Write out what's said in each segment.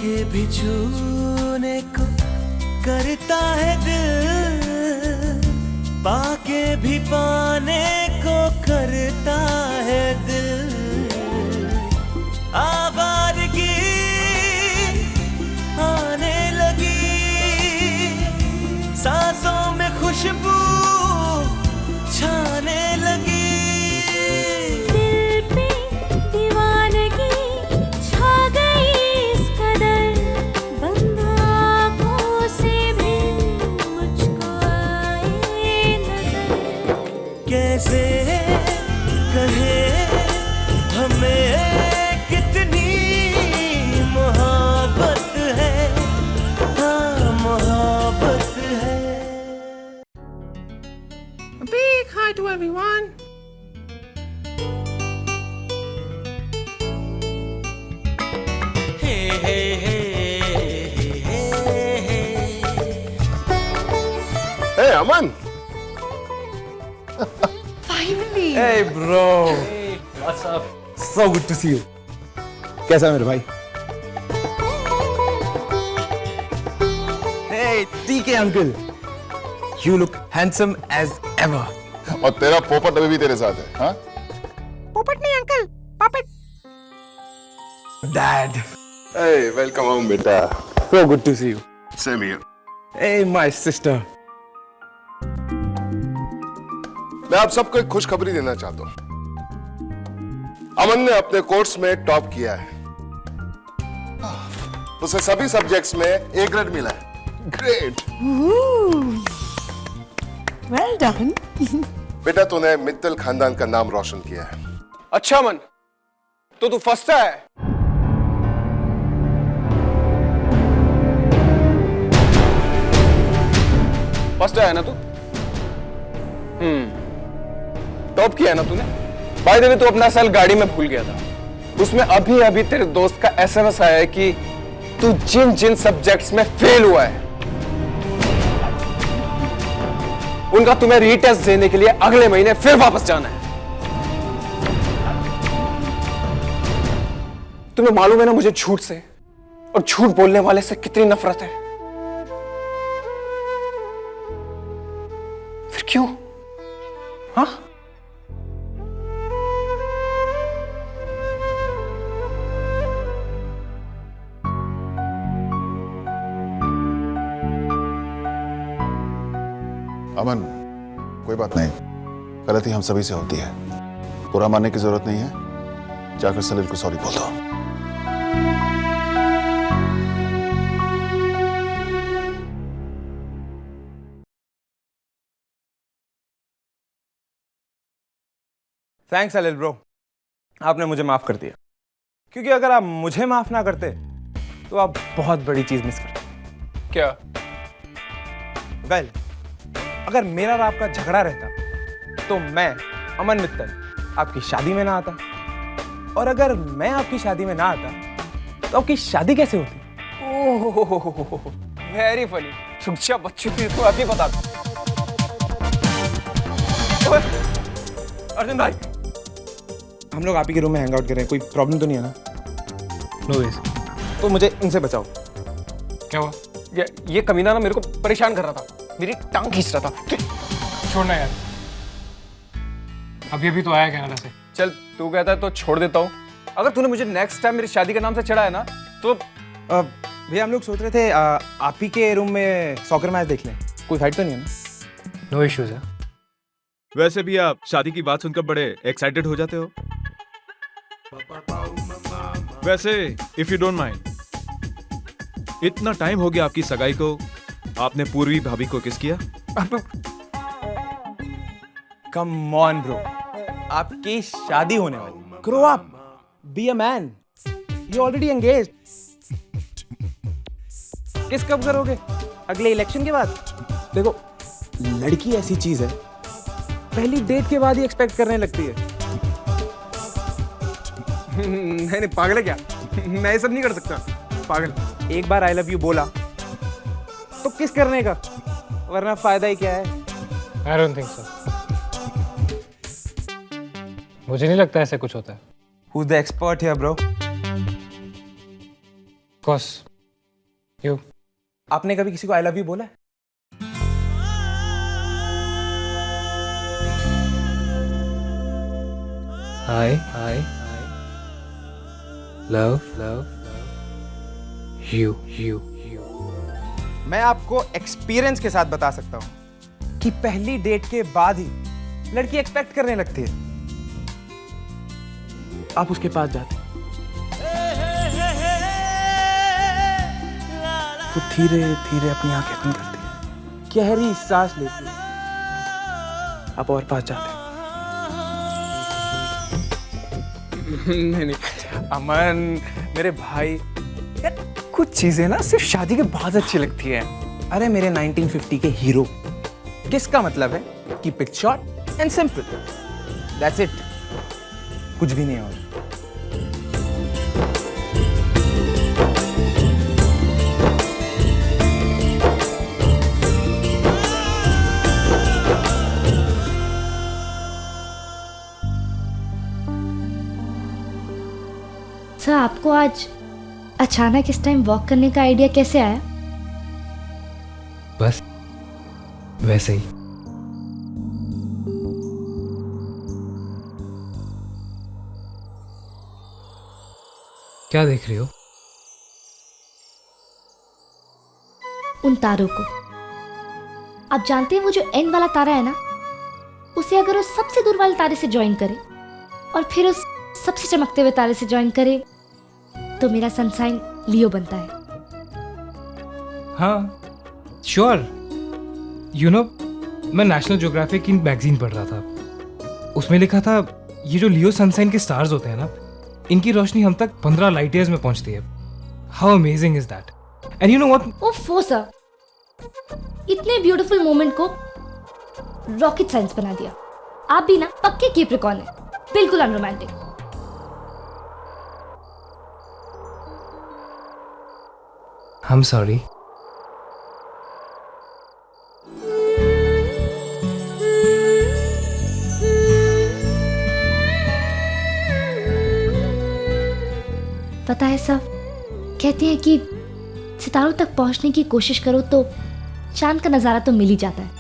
पाके भी छूने को करता है दिल, पाके भी पाने को करता है दिल। आवारगी आने लगी, सांसों में खुशबू छाने लगी। दिल पे दीवानगी छा गई इस कदर, बंद आँखों से भी मुझको आए नजर। कैसे कहे हमें कितनी मोहब्बत है, हाँ मोहब्बत है। A big hi to everyone. Hey hey hey hey hey. Hey, Aman. Finally. Hey bro. Hey, what's up? So good to see you. कैसा है मेरे भाई? Hey TK uncle. You look handsome as ever. और तेरा पोपट अभी भी तेरे साथ है, हाँ? पोपट नहीं uncle, puppet. Dad. Hey, welcome home, बेटा. So good to see you. Same here. Hey my sister. मैं आप सबको एक खुशखबरी देना चाहता हूँ। अमन ने अपने कोर्स में टॉप किया है। उसे सभी सब्जेक्ट्स में ए ग्रेड मिला है। ग्रेट। Well done. बेटा तूने मित्तल खानदान का नाम रोशन किया है। अच्छा मन, तो तू फर्स्ट है। फर्स्ट है ना तू? टॉप किया है ना तूने? बाय द वे तू अपना सेल गाड़ी में भूल गया था। उसमें अभी अभी तेरे दोस्त का एसएमएस आया है कि तू जिन जिन सब्जेक्ट्स में फेल हुआ है उनका तुम्हें रीटेस्ट देने के लिए अगले महीने फिर वापस जाना है। तुम्हें मालूम है ना मुझे झूठ से और झूठ बोलने वाले से कितनी नफरत है। फिर क्यों? हाँ? अमन, कोई बात नहीं, गलती हम सभी से होती है, बुरा मानने की जरूरत नहीं है। जाकर सलील को सॉरी बोल दो। Thanks सलील ब्रो, आपने मुझे माफ कर दिया। क्योंकि अगर आप मुझे माफ ना करते तो आप बहुत बड़ी चीज मिस करते। क्या? वेल, अगर मेरा और आपका झगड़ा रहता तो मैं अमन मित्तल आपकी शादी में ना आता, और अगर मैं आपकी शादी में ना आता तो आपकी शादी कैसे होती? Oh very funny. सुक्षा बच्चों की तो अभी बता दो। अर्जुन भाई, हम लोग आप ही के रूम में हैंग आउट कर रहे हैं, कोई प्रॉब्लम तो नहीं है ना? No way. तो मुझे इनसे बचाओ। क्या हुआ? ये कमीना ना मेरे को परेशान कर रहा था, मेरी टांग खींच रहा था। छोड़ना यार, अभी अभी तो आया कनाडा से। चल तू कहता है तो छोड़ देता हूँ। अगर तूने मुझे नेक्स्ट टाइम मेरी शादी के नाम से चढ़ा है ना तो भैया हम लोग सोच रहे थे आप ही के रूम में सॉकर मैच देख लें, कोई फाइट तो नहीं है ना? नो इश्यूज है। वैसे भी आप शादी की बात सुनकर बड़े एक्साइटेड हो जाते हो। वैसे इफ यू डोंट माइंड, इतना टाइम हो गया आपकी सगाई को, आपने पूर्वी भाभी को किस किया? कम ऑन ब्रो, आपकी शादी होने वाली। Grow up, be a man, you already engaged. किस कब करोगे? अगले इलेक्शन के बाद? देखो, लड़की ऐसी चीज है, पहली डेट के बाद ही एक्सपेक्ट करने लगती है। नहीं पागल है क्या? मैं ये सब नहीं कर सकता। पागल। एक बार आई लव यू बोला तो किस करने का, वरना फायदा ही क्या है? I don't think so. मुझे नहीं लगता ऐसे कुछ होता है। Who's the expert here, bro? Course क्यों? आपने कभी किसी को आई लव यू बोला है? हाय लव यू मैं आपको एक्सपीरियंस के साथ बता सकता हूं कि पहली डेट के बाद ही लड़की एक्सपेक्ट करने लगती है। आप उसके पास जाते वो धीरे धीरे अपनी आंखें बंद करती है, गहरी सांस लेती है, आप और पास जाते हैं। नहीं, अमन मेरे भाई, यार कुछ चीजें ना सिर्फ शादी के बाद अच्छी लगती हैं। अरे मेरे 1950 के हीरो, किसका मतलब है keep it short and simple, that's it, कुछ भी नहीं और। सर, आपको आज अचानक इस टाइम वॉक करने का आइडिया कैसे आया? बस वैसे ही। क्या देख रही हो? उन तारों को। आप जानते हैं वो जो एन वाला तारा है ना, उसे अगर उस सबसे दूर वाले तारे से ज्वाइन करे और फिर उस सबसे चमकते हुए तारे से ज्वाइन करे तो मेरा सनसाइन लियो बनता है। हाँ श्योर। यू नो, मैं नेशनल ज्योग्राफिक की मैगजीन पढ़ रहा था, उसमें लिखा था ये जो लियो सनसाइन के स्टार्स होते हैं ना, इनकी रोशनी हम तक 15 लाइट ईयर्स में पहुंचती है। How amazing is that? And you know what? ओफो सर, इतने ब्यूटीफुल मोमेंट को रॉकेट साइंस बना दिया। आप भी ना पक्के कैप्रिकॉर्न है, बिल्कुल अनरोमांटिक। I'm sorry. पता है सब, कहते हैं कि सितारों तक पहुंचने की कोशिश करो तो चांद का नजारा तो मिल ही जाता है।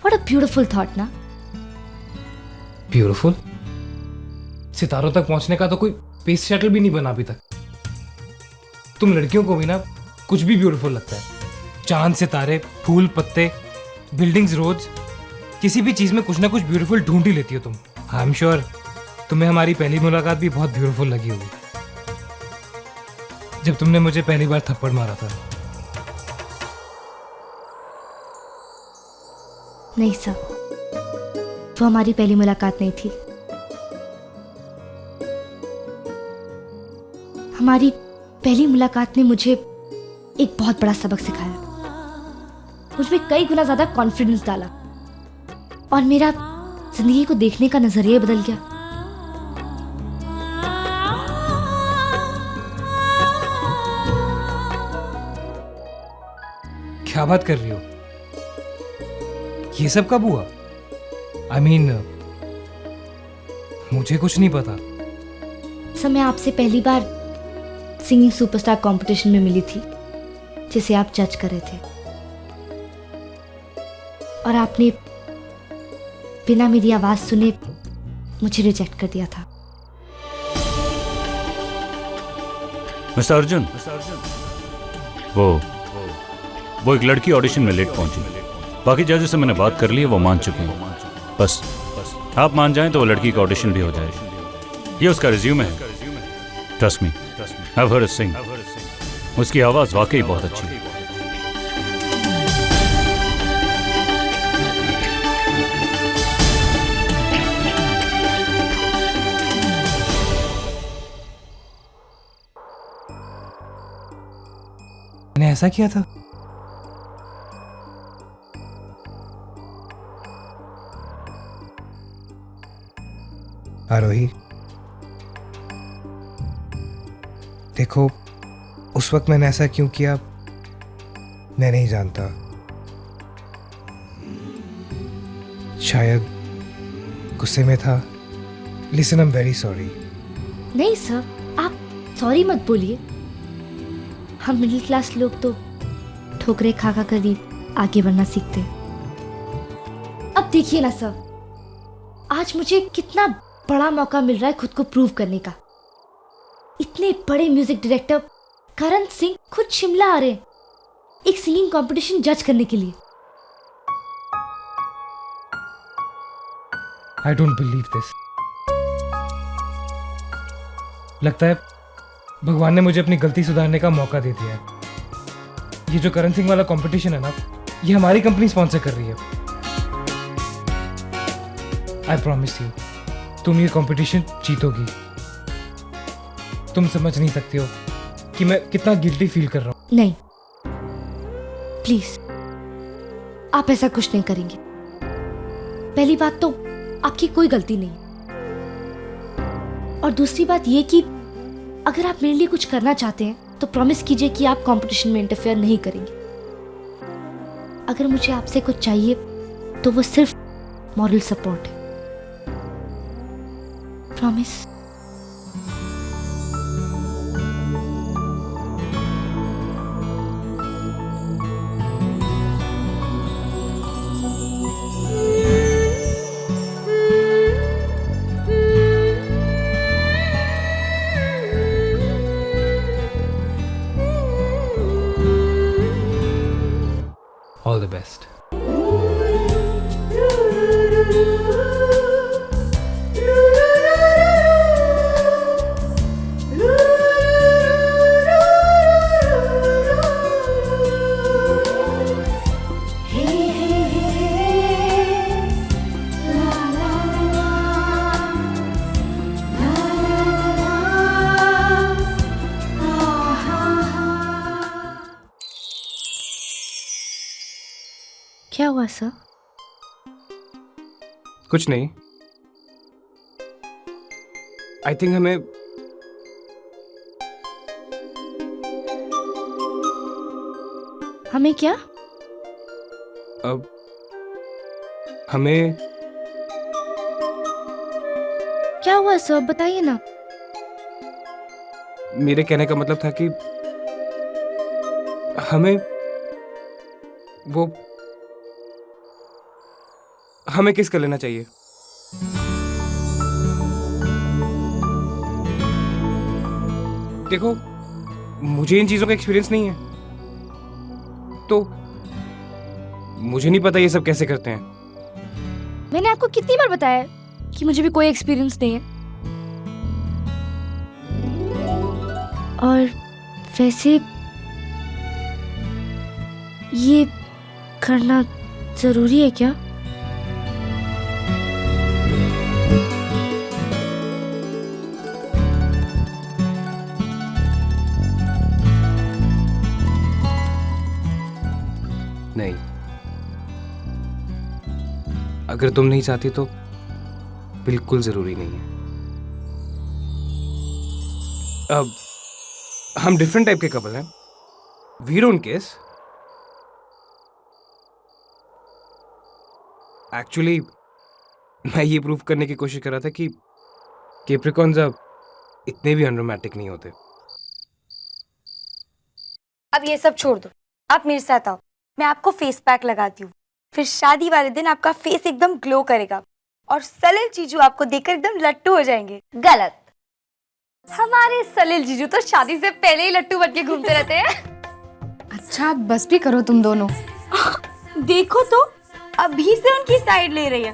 What a beautiful thought ना? ब्यूटीफुल? सितारों तक पहुंचने का तो कोई स्पेस शटल भी नहीं बना अभी तक। तुम लड़कियों को भी ना कुछ भी ब्यूटीफुल लगता है। चांद, सितारे, फूल, पत्ते, बिल्डिंग्स, रोड्स, किसी भी चीज में कुछ ना कुछ ब्यूटीफुल ढूंढ ही लेती हो तुम। आई एम श्योर तुम्हें हमारी पहली मुलाकात भी बहुत ब्यूटीफुल लगी होगी, जब तुमने मुझे पहली बार थप्पड़ मारा था। नहीं सर, वो हमारी पहली मुलाकात नहीं थी। हमारी पहली मुलाकात ने मुझे एक बहुत बड़ा सबक सिखाया। मुझमें कई गुना ज्यादा कॉन्फिडेंस डाला और मेरा जिंदगी को देखने का नजरिया बदल गया। क्या बात कर रही हो? ये सब कब हुआ? I mean, मुझे कुछ नहीं पता। सर, मैं आपसे पहली बार सिंगिंग सुपरस्टार कंपटीशन में मिली थी, जिसे आप जज कर रहे थे, और आपने बिना मेरी आवाज सुने मुझे रिजेक्ट कर दिया था। मिस्टर अर्जुन, वो एक लड़की ऑडिशन में लेट पहुंची। बाकी जजेस से मैंने बात कर ली है, वो मान चुके हैं। बस आप मान जाएं तो वो लड़की का ऑडिशन भी हो जाएगा। ये उसका रिज्यूमे है। Trust me, I have heard him सिंग। उसकी आवाज वाकई बहुत अच्छी है। मैंने ऐसा किया था? आरोही, देखो, उस वक्त मैंने ऐसा क्यों किया मैं नहीं जानता। शायद गुस्से में था। Listen, I am very sorry. नहीं सर, आप सॉरी मत बोलिए। हम मिडिल क्लास लोग तो ठोकरे खा खा कर ही आगे बढ़ना सीखते हैं। अब देखिए ना सर, आज मुझे कितना बड़ा मौका मिल रहा है खुद को प्रूव करने का। इतने बड़े म्यूजिक डायरेक्टर करण सिंह खुद शिमला आ रहे हैं एक सिंगिंग कंपटीशन जज करने के लिए। I don't believe this. लगता है भगवान ने मुझे अपनी गलती सुधारने का मौका दे दिया है। ये जो करण सिंह वाला कंपटीशन है ना, ये हमारी कंपनी स्पॉन्सर कर रही है। आई प्रॉमिस यू, तुम ये कंपटीशन जीतोगी। तुम समझ नहीं सकती हो कि मैं कितना गिल्टी फील कर रहा हूँ। नहीं प्लीज, आप ऐसा कुछ नहीं करेंगे। पहली बात तो आपकी कोई गलती नहीं, और दूसरी बात ये कि अगर आप मेरे लिए कुछ करना चाहते हैं तो प्रॉमिस कीजिए कि आप कंपटीशन में इंटरफेयर नहीं करेंगे। अगर मुझे आपसे कुछ चाहिए तो वो सिर्फ मॉरल सपोर्ट है। प्रॉमिस। All the best. क्या हुआ सर? कुछ नहीं। आई थिंक हमें क्या? अब हमें क्या हुआ सर, बताइए ना। मेरे कहने का मतलब था कि हमें किस कर लेना चाहिए। देखो, मुझे इन चीजों का एक्सपीरियंस नहीं है, तो मुझे नहीं पता ये सब कैसे करते हैं। मैंने आपको कितनी बार बताया कि मुझे भी कोई एक्सपीरियंस नहीं है। और वैसे ये करना जरूरी है क्या? नहीं, अगर तुम नहीं चाहती तो बिल्कुल जरूरी नहीं है। अब हम डिफरेंट टाइप के कपल हैं। वी डोंट किस। एक्चुअली मैं ये प्रूव करने की कोशिश कर रहा था कि कैप्रिकॉर्न्स अब इतने भी अनरोमांटिक नहीं होते। अब ये सब छोड़ दो, आप मेरे साथ आओ, मैं आपको फेस पैक लगाती हूँ। फिर शादी वाले दिन आपका फेस एकदम ग्लो करेगा और सलील जीजू आपको देखकर एकदम लट्टू हो जाएंगे। गलत, हमारे सलील जीजू तो शादी से पहले ही लट्टू बन के घूमते रहते हैं। अच्छा, बस भी करो तुम दोनों। देखो तो, अभी से उनकी साइड ले रही है।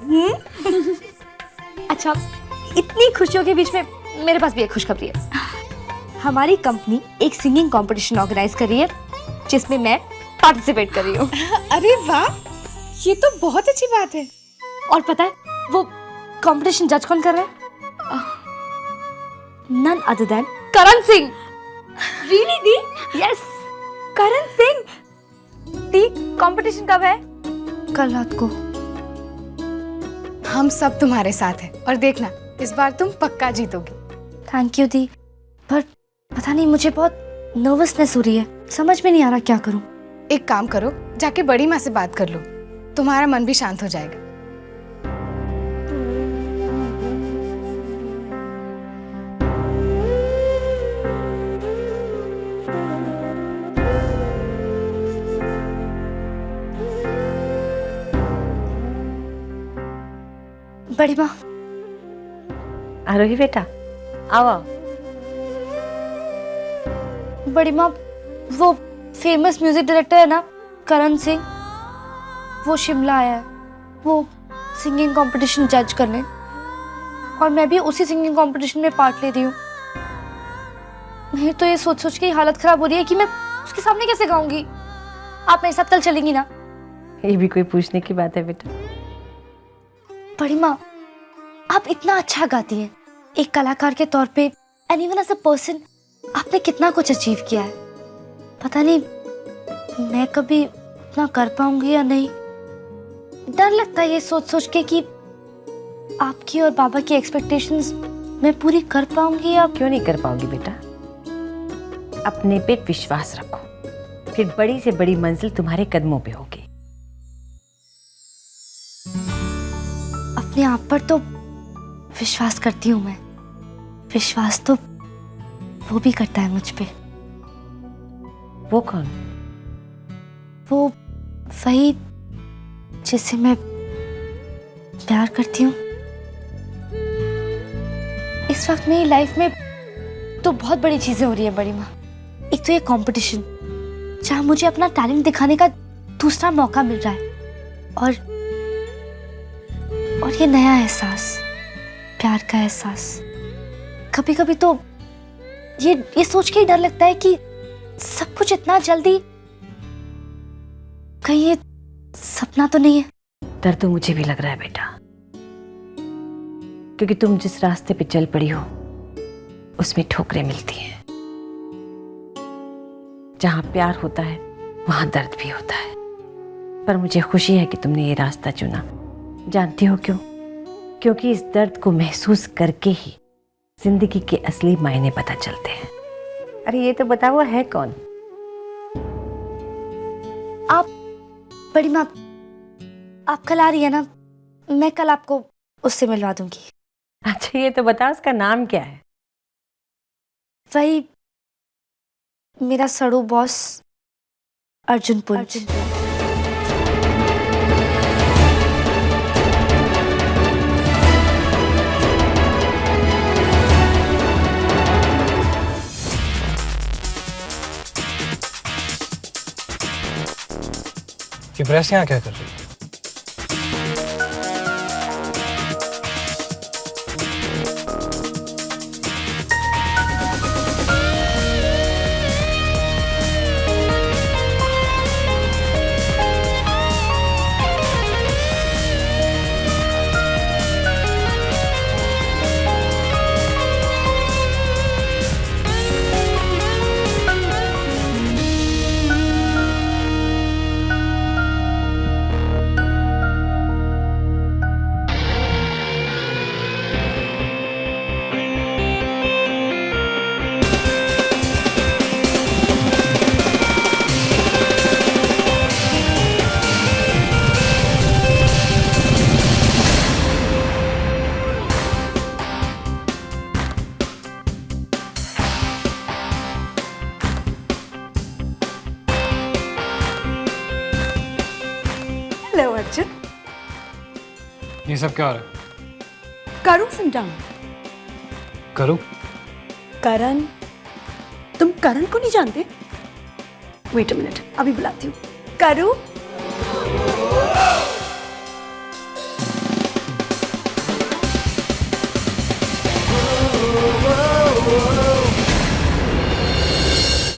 अच्छा, इतनी खुशियों के बीच में मेरे पास भी एक खुशखबरी है। हमारी कंपनी एक सिंगिंग कंपटीशन ऑर्गेनाइज कर रही है जिसमें मैं पार्टिसिपेट कर रही हूँ। अरे वाह, ये तो बहुत अच्छी बात है। और पता है वो कंपटीशन जज कौन कर रहा है? None other than Karan Singh. Really दी? Yes, करण सिंह। दी, कंपटीशन कब है? कल रात को। हम सब तुम्हारे साथ हैं और देखना इस बार तुम पक्का जीतोगी। थैंक यू दी, पर पता नहीं मुझे बहुत नर्वसनेस हो रही है, समझ में नहीं आ रहा क्या करूं। एक काम करो, जाके बड़ी माँ से बात कर लो, तुम्हारा मन भी शांत हो जाएगा। बड़ी माँ। आरोही बेटा, आओ। बड़ी माँ, वो फेमस म्यूजिक डायरेक्टर है ना, करण सिंह, वो शिमला आया है, वो सिंगिंग कंपटीशन जज करने, और मैं भी उसी सिंगिंग कंपटीशन में पार्ट ले रही हूँ। मेरी तो ये सोच सोच के हालत खराब हो रही है कि मैं उसके सामने कैसे गाऊंगी। आप मेरे साथ कल चलेंगी ना? ये भी कोई पूछने की बात है बेटा? बड़ी माँ, आप इतना अच्छा गाती हैं एक कलाकार के तौर पे, and even as a person आपने कितना कुछ अचीव किया है। पता नहीं मैं कभी उतना कर पाऊंगी या नहीं। डर लगता है ये सोच सोच के कि आपकी और बाबा की एक्सपेक्टेशंस मैं पूरी कर पाऊंगी या क्यों नहीं कर पाऊंगी बेटा? अपने पे विश्वास रखो, फिर बड़ी से बड़ी मंजिल तुम्हारे कदमों पे होगी। अपने आप पर तो विश्वास करती हूँ मैं, विश्वास तो वो भी करता है मुझ पे। वो कौन? वो वही जिसे मैं प्यार करती हूँ। इस वक्त मेरी लाइफ में तो बहुत बड़ी चीजें हो रही है बड़ी माँ। एक तो ये कंपटीशन जहाँ मुझे अपना टैलेंट दिखाने का दूसरा मौका मिल रहा है, और ये नया एहसास, प्यार का एहसास। कभी कभी तो ये सोच के ही डर लगता है कि सब कुछ इतना जल्दी, कहीं ये सपना तो नहीं है। डर तो मुझे भी लग रहा है बेटा, क्योंकि तुम जिस रास्ते पे चल पड़ी हो उसमें ठोकरें मिलती हैं। जहां प्यार होता है वहां दर्द भी होता है, पर मुझे खुशी है कि तुमने ये रास्ता चुना। जानती हो क्यों? क्योंकि इस दर्द को महसूस करके ही जिंदगी के असली मायने पता चलते हैं। अरे ये तो बताओ, वो है कौन? आप बड़ी माँ, आप कल आ रही है ना? मैं कल आपको उससे मिलवा दूंगी। अच्छा ये तो बताओ, उसका नाम क्या है? वही मेरा सड़ू बॉस अर्जुन पुंज। कि प्रेस यहाँ क्या कर रही है? हेलो अर्जुन। ये सब क्या हो रहा है? करूं सिमटाऊं? करूं? करण? तुम करण को नहीं जानते? वेट अ मिनट, अभी बुलाती हूँ। करूं? oh, oh, oh.